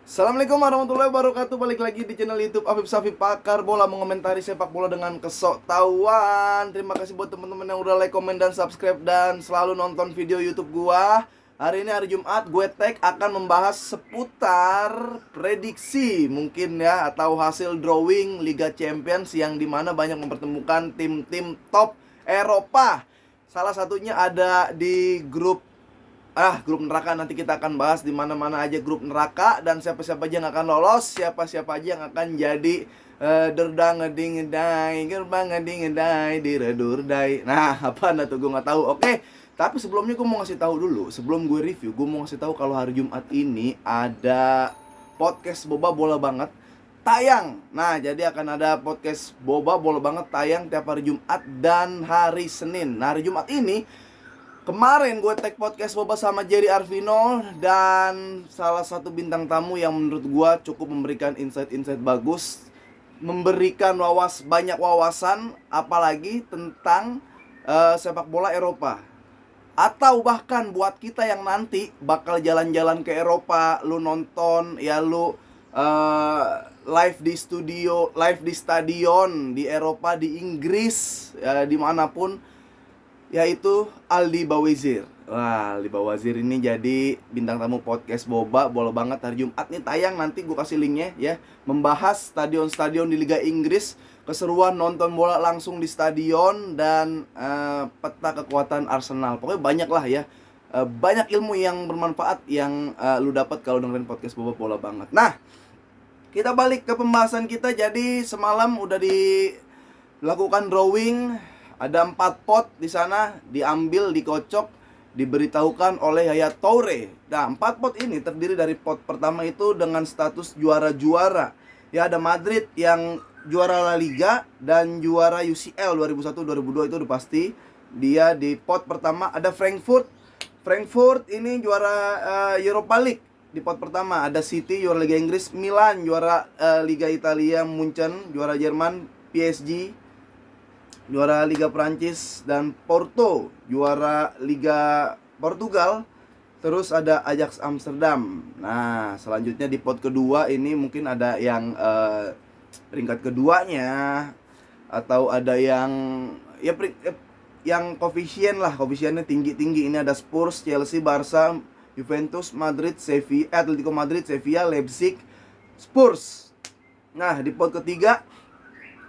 Assalamualaikum warahmatullahi wabarakatuh. Balik lagi di channel YouTube Afif Safi Pakar Bola, mengomentari sepak bola dengan kesoktahuan. Terima kasih buat teman-teman yang udah like, komen, dan subscribe dan selalu nonton video YouTube gua. Hari ini hari Jumat, gue tag akan membahas seputar prediksi mungkin ya, atau hasil drawing Liga Champions yang dimana banyak mempertemukan tim-tim top Eropa. Salah satunya ada di grup neraka. Nanti kita akan bahas di mana-mana aja grup neraka dan siapa-siapa aja yang akan lolos, siapa-siapa aja yang akan jadi derdang ngeding ngedai, gerbang ngeding ngedai, diredurdai. Nah, apa tuh gue nggak tahu. Oke, tapi sebelumnya gue mau ngasih tahu dulu, sebelum gue review, gue mau ngasih tahu kalau hari Jumat ini ada podcast Boba Bola Banget tayang. Nah, jadi akan ada podcast Boba Bola Banget tayang tiap hari Jumat dan hari Senin. Nah, hari Jumat ini kemarin gue tag podcast Boba sama Jerry Arvino, dan salah satu bintang tamu yang menurut gue cukup memberikan insight-insight bagus, memberikan banyak wawasan, apalagi tentang sepak bola Eropa. Atau bahkan buat kita yang nanti bakal jalan-jalan ke Eropa, lu nonton, ya lu live di studio, live di stadion di Eropa, di Inggris, dimanapun, yaitu Aldi Bawazir. Wah, Aldi Bawazir ini jadi bintang tamu podcast Boba Bola Banget hari Jumat nih tayang. Nanti gue kasih linknya ya. Membahas stadion-stadion di Liga Inggris, keseruan nonton bola langsung di stadion, dan peta kekuatan Arsenal. Pokoknya banyak lah ya, banyak ilmu yang bermanfaat yang lu dapat kalau dengerin podcast Boba Bola Banget. Nah, kita balik ke pembahasan kita. Jadi semalam udah dilakukan drawing. Ada 4 pot di sana, diambil, dikocok, diberitahukan oleh Yaya Toure. Nah, 4 pot ini terdiri dari pot pertama itu dengan status juara-juara. Ya, ada Madrid yang juara La Liga dan juara UCL 2001-2002, itu udah pasti. Dia di pot pertama. Ada Frankfurt ini juara Europa League di pot pertama. Ada City juara Liga Inggris, Milan juara Liga Italia, Munchen juara Jerman, PSG juara Liga Prancis, dan Porto juara Liga Portugal. Terus ada Ajax Amsterdam. Nah, selanjutnya di pot kedua ini mungkin ada yang peringkat keduanya, atau ada yang yang koefisiennya tinggi-tinggi. Ini ada Spurs, Chelsea, Barca, Juventus, Madrid, Sevilla, Atletico Madrid, Sevilla, Leipzig, Spurs. Nah, di pot ketiga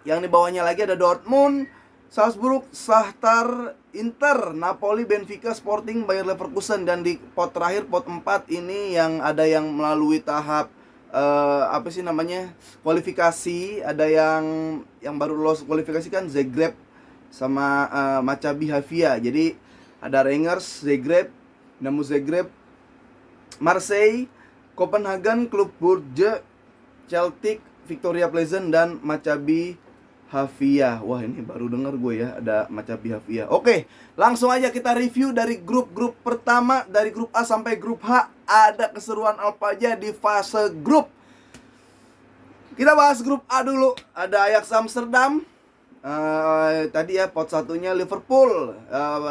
yang di bawahnya lagi ada Dortmund, Salzburg, Shakhtar, Inter, Napoli, Benfica, Sporting, Bayer Leverkusen. Dan di pot terakhir, pot 4 ini yang ada yang melalui tahap kualifikasi. Ada yang baru lolos kualifikasi kan, Zagreb sama Maccabi Haifa. Jadi ada Rangers, Zagreb, Dinamo Zagreb, Marseille, Copenhagen, Club Brugge, Celtic, Victoria Pleasant, dan Maccabi Haifa. Wah, ini baru dengar gue ya, ada Maccabi Haifa. Oke, langsung aja kita review dari grup-grup pertama. Dari grup A sampai grup H ada keseruan apa aja di fase grup. Kita bahas grup A dulu. Ada Ajax Amsterdam, tadi ya pot satunya Liverpool,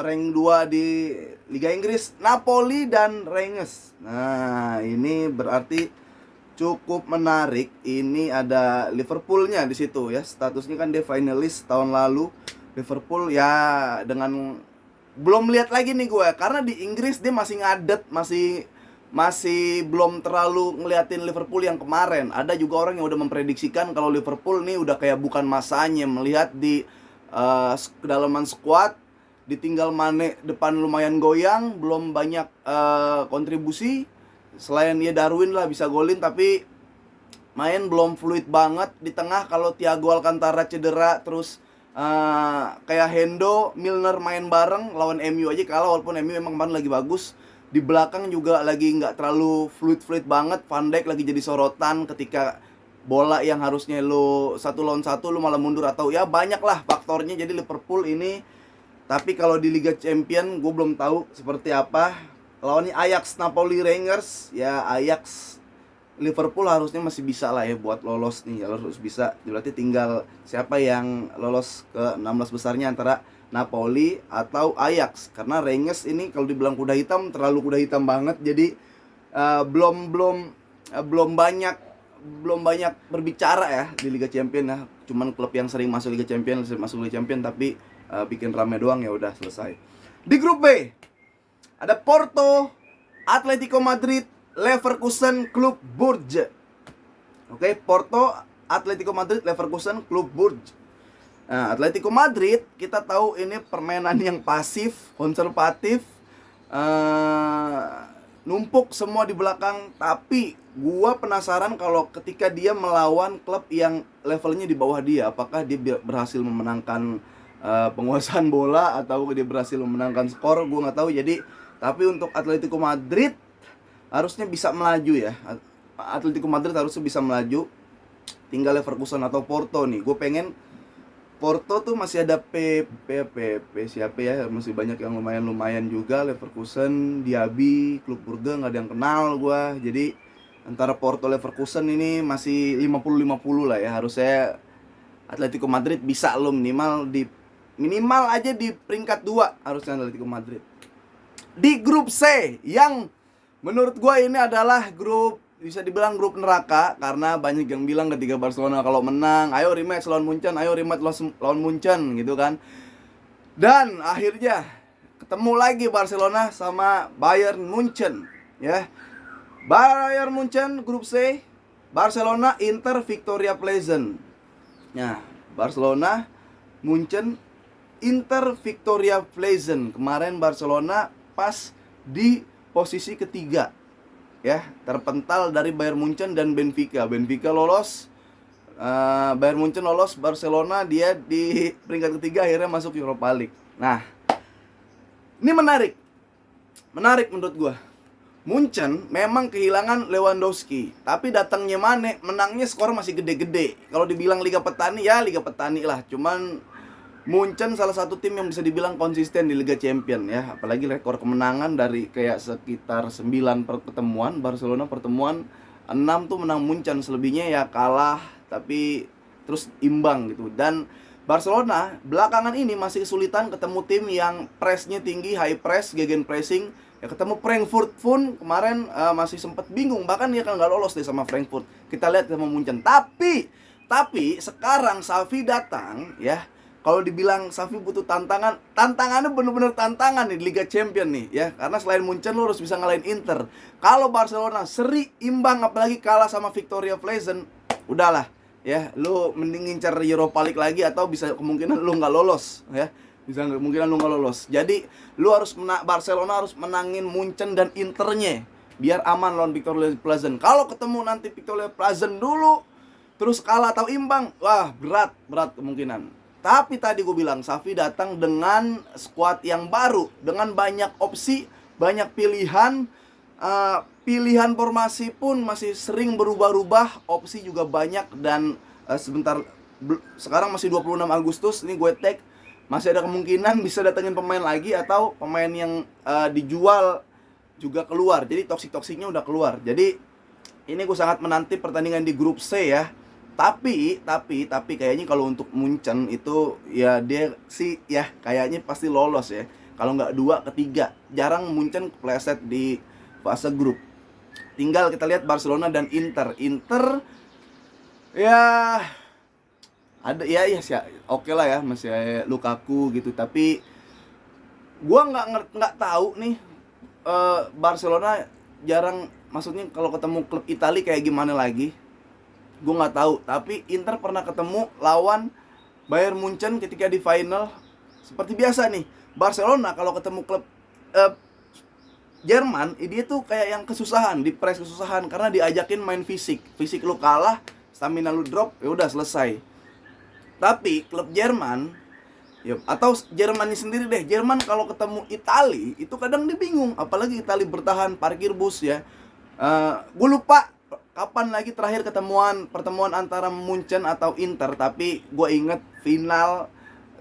rank 2 di Liga Inggris, Napoli, dan Rennes. Nah, ini berarti cukup menarik. Ini ada Liverpoolnya di situ ya. Statusnya kan dia finalis tahun lalu. Liverpool ya, dengan belum lihat lagi nih gue, karena di Inggris dia masih ngadet, masih belum terlalu ngeliatin Liverpool yang kemarin. Ada juga orang yang udah memprediksikan kalau Liverpool nih udah kayak bukan masanya, melihat di kedalaman squad, ditinggal Mane depan lumayan goyang, belum banyak kontribusi. Selain dia Darwin lah bisa golin, tapi main belum fluid banget. Di tengah kalau Thiago Alcantara cedera, terus kayak Hendo, Milner main bareng lawan MU aja kalah, walaupun MU emang kemarin lagi bagus. Di belakang juga lagi nggak terlalu fluid banget. Van Dijk lagi jadi sorotan ketika bola yang harusnya lo 1 lawan 1 lo malah mundur, atau ya banyak lah faktornya. Jadi Liverpool ini, tapi kalau di Liga Champion gue belum tahu seperti apa. Lawannya Ajax, Napoli, Rangers. Ya, Ajax, Liverpool harusnya masih bisa lah ya buat lolos nih. Harus bisa. Berarti tinggal siapa yang lolos ke 16 besarnya, antara Napoli atau Ajax. Karena Rangers ini kalau dibilang kuda hitam, terlalu kuda hitam banget. Jadi belum belum banyak berbicara ya di Liga Champions ya. Cuman klub yang sering masuk Liga Champions, tapi bikin rame doang, ya udah selesai. Di grup B ada Porto, Atletico Madrid, Leverkusen, Klub Brugge. Oke, Porto, Atletico Madrid, Leverkusen, Klub Brugge. Nah, Atletico Madrid kita tahu ini permainan yang pasif, konservatif, numpuk semua di belakang. Tapi gua penasaran kalau ketika dia melawan klub yang levelnya di bawah dia, apakah dia berhasil memenangkan penguasaan bola atau dia berhasil memenangkan skor, gua nggak tahu. Jadi tapi untuk Atletico Madrid harusnya bisa melaju ya. Atletico Madrid harusnya bisa melaju. Tinggal Leverkusen atau Porto nih. Gue pengen Porto tuh masih ada siapa ya, masih banyak yang lumayan juga. Leverkusen, Diaby, Klub Brugge nggak ada yang kenal gue. Jadi antara Porto Leverkusen ini masih 50-50 lah ya. Harusnya Atletico Madrid bisa lo minimal aja di peringkat 2 harusnya Atletico Madrid. Di grup C yang menurut gue ini adalah grup, bisa dibilang grup neraka, karena banyak yang bilang ketika Barcelona kalau menang, ayo rematch lawan Munchen, ayo rematch lawan Munchen gitu kan. Dan akhirnya ketemu lagi Barcelona sama Bayern Munchen ya. Bayern Munchen grup C, Barcelona, Inter, Victoria Pleasant. Nah, Barcelona, Munchen, Inter, Victoria Pleasant. Kemarin Barcelona pas di posisi ketiga ya, terpental dari Bayern Munchen dan Benfica. Benfica lolos, Bayern Munchen lolos, Barcelona dia di peringkat ketiga akhirnya masuk Europa League. Nah, ini menarik menurut gua. Munchen memang kehilangan Lewandowski, tapi datangnya Mane, menangnya skor masih gede-gede. Kalau dibilang Liga Petani ya Liga Petani lah, cuman Munchen salah satu tim yang bisa dibilang konsisten di Liga Champions ya. Apalagi rekor kemenangan dari kayak sekitar 9 pertemuan, Barcelona pertemuan 6 tuh menang Munchen, selebihnya ya kalah tapi terus imbang gitu. Dan Barcelona belakangan ini masih kesulitan ketemu tim yang pressnya tinggi, high press, gegen pressing. Ya ketemu Frankfurt pun kemarin masih sempat bingung, bahkan dia kan nggak lolos deh sama Frankfurt. Kita lihat sama Munchen. Tapi sekarang Xavi datang ya. Kalau dibilang Xavi butuh tantangannya bener-bener tantangan nih di Liga Champions nih ya. Karena selain Munchen lu harus bisa ngalahin Inter. Kalau Barcelona seri imbang apalagi kalah sama Victoria Pleasant, udahlah ya, lu mending ngincar Europa League lagi atau bisa kemungkinan lu nggak lolos ya. Kemungkinan lu nggak lolos. Jadi lu harus Barcelona harus menangin Munchen dan Internya biar aman lawan Victoria Pleasant. Kalau ketemu nanti Victoria Pleasant dulu terus kalah atau imbang, wah berat kemungkinan. Tapi tadi gue bilang Xavi datang dengan skuad yang baru, dengan banyak opsi, banyak pilihan. Pilihan formasi pun masih sering berubah-ubah, opsi juga banyak. Dan sekarang masih 26 Agustus, ini gue tag, masih ada kemungkinan bisa datengin pemain lagi atau pemain yang dijual juga keluar. Jadi toksik-toksiknya udah keluar. Jadi ini gue sangat menanti pertandingan di grup C ya. Tapi kayaknya kalau untuk Munchen itu ya dia sih ya kayaknya pasti lolos ya. Kalau nggak 2 ke 3. Jarang Munchen kepleset di fase grup. Tinggal kita lihat Barcelona dan Inter. Inter ya ada ya oke lah ya, masih Lukaku gitu. Tapi gua nggak tahu nih Barcelona jarang, maksudnya kalau ketemu klub Italia kayak gimana lagi. Gue nggak tahu, tapi Inter pernah ketemu lawan Bayern Munchen ketika di final. Seperti biasa nih, Barcelona kalau ketemu klub Jerman, dia tuh kayak yang kesusahan, di press kesusahan karena diajakin main fisik lu kalah, stamina lu drop, ya udah selesai. Tapi klub Jerman ya, atau Jermannya sendiri deh, Jerman kalau ketemu Italia itu kadang dia bingung, apalagi Italia bertahan parkir bus ya. Gue lupa kapan lagi terakhir pertemuan antara Munchen atau Inter, tapi gue inget final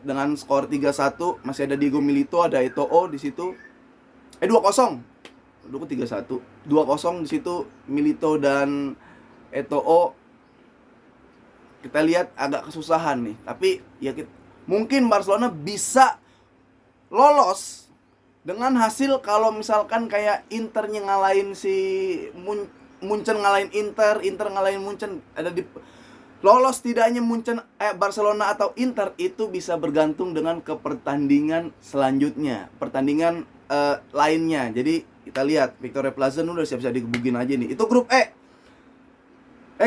dengan skor 3-1, masih ada Diego Milito, ada Eto'o di situ. 2-0. Dulu 3-1. 2-0 di situ Milito dan Eto'o. Kita lihat agak kesusahan nih, tapi ya mungkin Barcelona bisa lolos dengan hasil kalau misalkan kayak Internya ngalahin si Munchen ngalahin Inter, Inter ngalahin Munchen, ada di lolos tidaknya Munchen, Barcelona atau Inter itu bisa bergantung dengan ke pertandingan selanjutnya, pertandingan lainnya. Jadi kita lihat Victoria Plaza udah siap-siap digebugin aja nih. Itu grup E.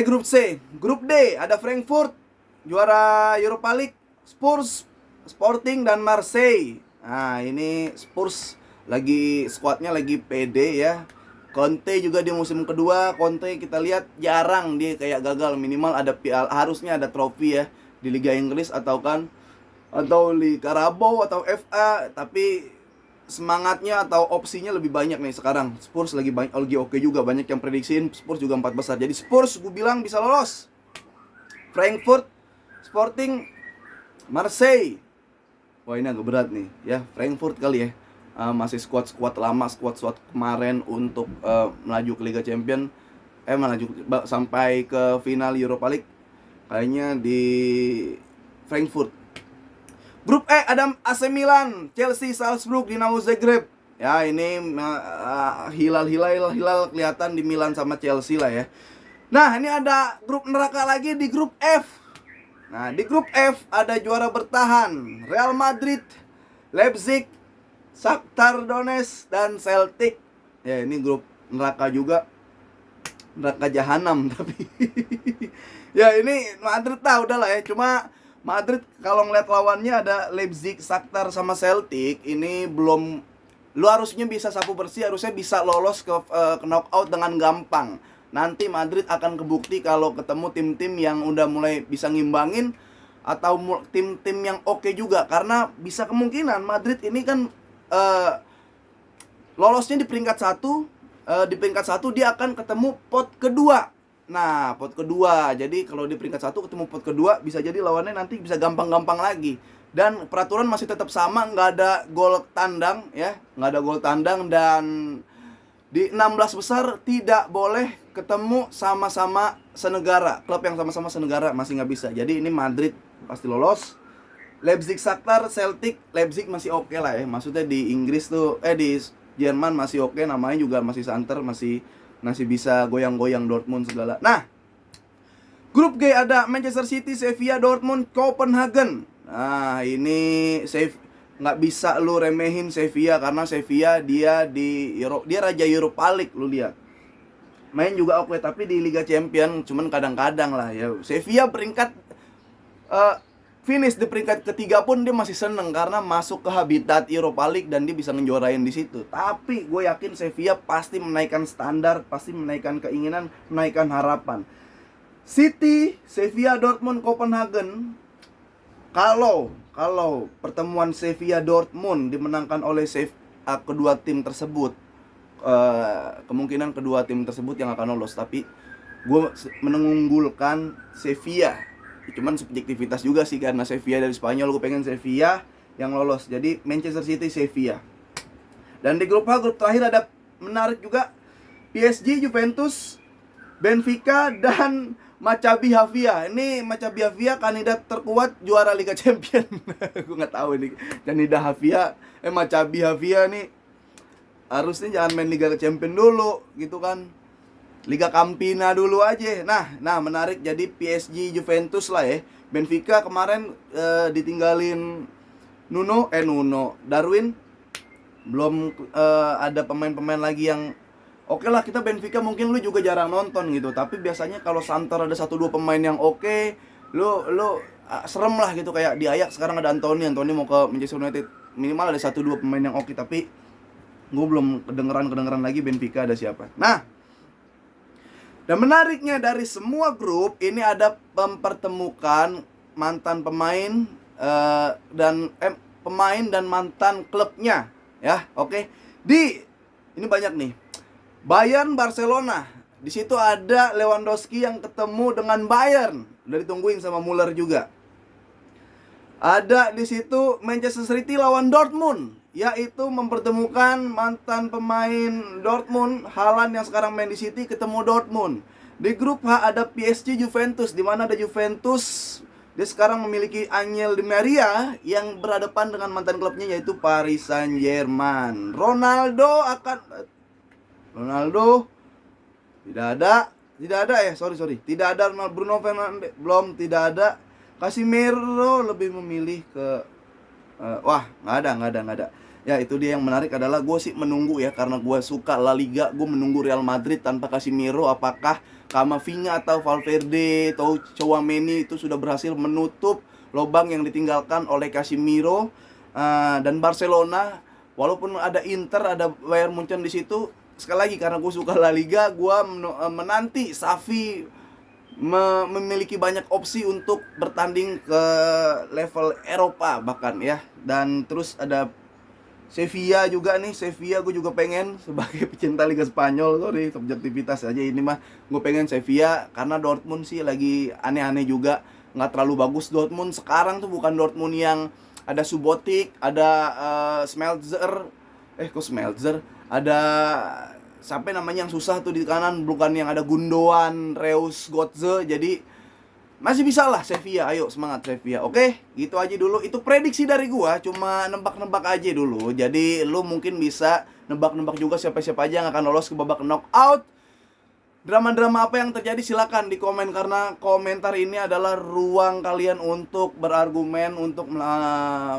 Grup C. Grup D ada Frankfurt juara Europa League, Spurs, Sporting dan Marseille. Nah, ini Spurs lagi squadnya lagi pede ya. Conte juga di musim kedua, Conte kita lihat jarang dia kayak gagal, minimal ada harusnya ada trofi ya di Liga Inggris atau Liga Carabao atau FA, tapi semangatnya atau opsinya lebih banyak nih sekarang. Spurs lagi oke juga, banyak yang prediksiin Spurs juga 4 besar. Jadi Spurs gue bilang bisa lolos. Frankfurt, Sporting, Marseille. Wah, ini agak berat nih ya, Frankfurt kali ya. Masih squad lama, squad kemarin untuk melaju ke Liga Champion, melaju sampai ke final Europa League, kayaknya di Frankfurt. Grup E ada AC Milan, Chelsea, Salzburg, Dinamo Zagreb. Ya, ini hilal kelihatan di Milan sama Chelsea lah ya. Nah, ini ada grup neraka lagi di grup F. Nah, di grup F ada juara bertahan Real Madrid, Leipzig, Shakhtar Donetsk dan Celtic. Ya, ini grup neraka juga. Neraka jahanam tapi. Ya, ini Madrid udahlah ya. Cuma Madrid kalau ngeliat lawannya ada Leipzig, Shakhtar sama Celtic, ini belum, lu harusnya bisa sapu bersih, harusnya bisa lolos ke knockout dengan gampang. Nanti Madrid akan kebukti kalau ketemu tim-tim yang udah mulai bisa ngimbangin atau tim-tim yang oke juga, karena bisa kemungkinan Madrid ini kan lolosnya di peringkat 1, di peringkat 1 dia akan ketemu pot kedua. Nah, pot kedua. Jadi kalau di peringkat 1 ketemu pot kedua, bisa jadi lawannya nanti bisa gampang-gampang lagi. Dan peraturan masih tetap sama, nggak ada gol tandang ya, nggak ada gol tandang, dan di 16 besar tidak boleh ketemu sama-sama senegara. Klub yang sama-sama senegara masih nggak bisa. Jadi ini Madrid pasti lolos. Leipzig, Shakhtar, Celtic, Leipzig masih oke lah ya. Maksudnya di Inggris tuh, di Jerman masih oke, namanya juga masih santer, masih bisa goyang-goyang Dortmund segala. Nah, grup G ada Manchester City, Sevilla, Dortmund, Copenhagen. Nah, ini nggak bisa lu remehin Sevilla, karena Sevilla dia raja Europa League, lu lihat. Main juga oke, tapi di Liga Champion cuman kadang-kadang lah ya. Sevilla peringkat finish di peringkat ketiga pun dia masih seneng karena masuk ke habitat Europa League dan dia bisa ngejuarain di situ. Tapi gue yakin Sevilla pasti menaikkan standar, pasti menaikkan keinginan, menaikkan harapan. City, Sevilla, Dortmund, Copenhagen. Kalau pertemuan Sevilla Dortmund dimenangkan oleh kedua tim tersebut, kemungkinan kedua tim tersebut yang akan lolos. Tapi gue menunggulkan Sevilla. Cuman subjektivitas juga sih, karena Sevilla dari Spanyol, gue pengen Sevilla yang lolos. Jadi Manchester City, Sevilla. Dan di grup H, grup terakhir ada menarik juga, PSG, Juventus, Benfica dan Maccabi Haifa. Ini Maccabi Haifa kandidat terkuat juara Liga Champion. Gue nggak tahu ini kandidat Haifa, Maccabi Haifa nih harusnya jangan main Liga Champion dulu gitu kan. Liga Campina dulu aja. Nah menarik, jadi PSG, Juventus lah ya. Benfica kemarin ditinggalin Darwin. Belum ada pemain-pemain lagi yang oke lah. Kita Benfica mungkin lu juga jarang nonton gitu, tapi biasanya kalau santer ada 1-2 pemain yang oke, lu serem lah gitu. Kayak di Ajax sekarang ada Anthony mau ke Manchester United, minimal ada 1-2 pemain yang oke, tapi gue belum kedengeran lagi Benfica ada siapa. Nah, dan menariknya dari semua grup ini ada mempertemukan mantan pemain pemain dan mantan klubnya ya. Oke. Ini banyak nih. Bayern, Barcelona. Di situ ada Lewandowski yang ketemu dengan Bayern. Udah ditungguin sama Muller juga. Ada di situ Manchester City lawan Dortmund, yaitu mempertemukan mantan pemain Dortmund, Haaland yang sekarang main di City ketemu Dortmund. Di grup H ada PSG, Juventus, di mana ada Juventus, dia sekarang memiliki Angel Di Maria yang berhadapan dengan mantan klubnya yaitu Paris Saint-Germain. Ronaldo Tidak ada ya, sorry. Tidak ada Bruno Fernandes, belum, tidak ada. Casemiro lebih memilih ke wah, nggak ada. Ya, itu dia yang menarik adalah gue sih menunggu ya, karena gue suka La Liga. Gue menunggu Real Madrid tanpa Casemiro, apakah Camavinga atau Valverde atau Tchouaméni itu sudah berhasil menutup lubang yang ditinggalkan oleh Casemiro. Dan Barcelona, walaupun ada Inter, ada Bayern Munchen di situ, sekali lagi karena gue suka La Liga, gue menanti Xavi memiliki banyak opsi untuk bertanding ke level Eropa bahkan ya. Dan terus ada Sevilla juga nih. Sevilla gue juga pengen, sebagai pecinta Liga Spanyol, sorry, subjektivitas aja ini mah, gue pengen Sevilla karena Dortmund sih lagi aneh-aneh juga, nggak terlalu bagus. Dortmund sekarang tuh bukan Dortmund yang ada Subotic, ada Smeltzer, kok Smeltzer, ada sampai namanya yang susah tuh di kanan, bukan yang ada Gundogan, Reus, Götze. Jadi masih bisa lah Sevilla, ayo semangat Sevilla. Oke, gitu aja dulu. Itu prediksi dari gua, cuma nebak-nebak aja dulu. Jadi lu mungkin bisa nebak-nebak juga siapa-siapa aja yang akan lolos ke babak knockout. Drama-drama apa yang terjadi silakan di komen, karena komentar ini adalah ruang kalian untuk berargumen, untuk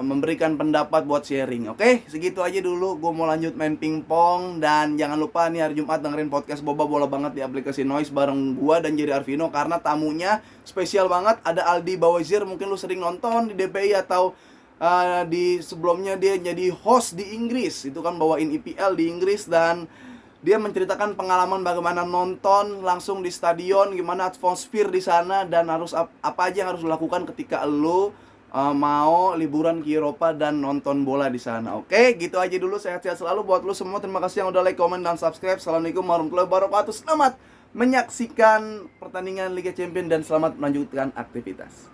memberikan pendapat buat sharing. Oke, segitu aja dulu. Gue mau lanjut main pingpong, dan jangan lupa nih hari Jumat dengerin podcast Boba Bola Banget di aplikasi Noise bareng gua dan Jerry Arvino, karena tamunya spesial banget. Ada Aldi Bawazir, mungkin lu sering nonton di DPI atau di sebelumnya dia jadi host di Inggris. Itu kan bawain IPL di Inggris, dan dia menceritakan pengalaman bagaimana nonton langsung di stadion, gimana atmosfer di sana, dan harus apa aja yang harus dilakukan ketika lo mau liburan ke Eropa dan nonton bola di sana. Oke, gitu aja dulu. Sehat-sehat selalu buat lo semua. Terima kasih yang udah like, comment, dan subscribe. Assalamualaikum warahmatullahi wabarakatuh. Selamat menyaksikan pertandingan Liga Champions dan selamat melanjutkan aktivitas.